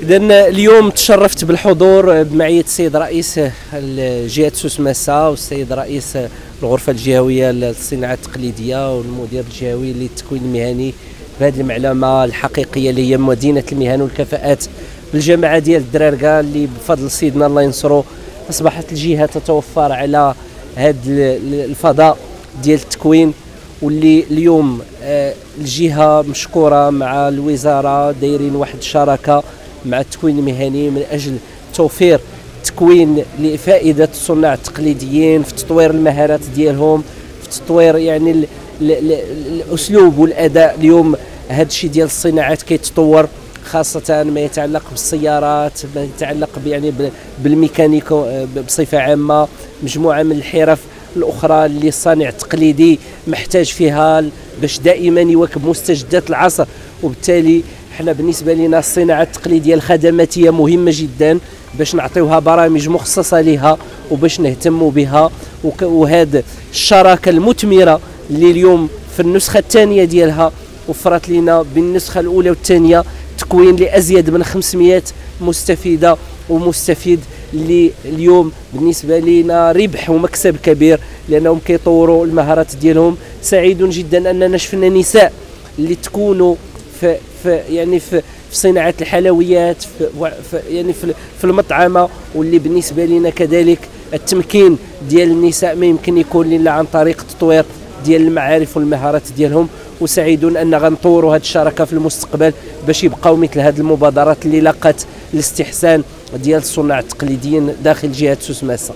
إذا اليوم تشرفت بالحضور بمعية السيد رئيس جهة سوس مسا والسيد رئيس الغرفة الجهوية للصناعة التقليدية والمدير الجهوي للتكوين المهني بهذه المعلمة الحقيقية اللي هي مدينة المهن والكفاءات بالجامعة ديال الدرارقة اللي بفضل سيدنا الله ينصرو أصبحت الجهة تتوفر على هذا الفضاء ديال التكوين، واللي اليوم الجهة مشكورة مع الوزارة دايرين واحد الشراكة مع التكوين المهني من أجل توفير تكوين لفائدة الصناع التقليديين في تطوير المهارات ديالهم، في تطوير يعني الأسلوب والأداء. اليوم هذا الشيء ديال الصناعات كيتطور، خاصة ما يتعلق بالسيارات، ما يتعلق يعني بالميكانيكو بصفة عامة، مجموعة من الحرف الأخرى اللي الصانع التقليدي محتاج فيها باش دائما يواكب مستجدات العصر. وبالتالي احنا بالنسبة لنا الصناعة التقليدية الخدماتية مهمة جدا باش نعطيوها برامج مخصصة لها وباش نهتموا بها. وهذا الشراكة المثمرة اللي اليوم في النسخة الثانية ديالها وفرت لنا بالنسخة الأولى والثانية تكوين لأزيد من 500 مستفيدة ومستفيد، اللي اليوم بالنسبة لنا ربح ومكسب كبير لأنهم كيطوروا المهارات ديالهم. سعيد جدا أننا شفنا نساء اللي تكونوا في صناعة الحلويات في المطعمة، واللي بالنسبة لنا كذلك التمكين ديال النساء ما يمكن يكون إلا عن طريق تطوير ديال المعارف والمهارات ديالهم. وسعيدون أن غنطوروا هذه الشراكة في المستقبل باش يبقاو مثل هذه المبادرات اللي لقت الاستحسان ديال الصناع التقليديين داخل جهة سوس مسا.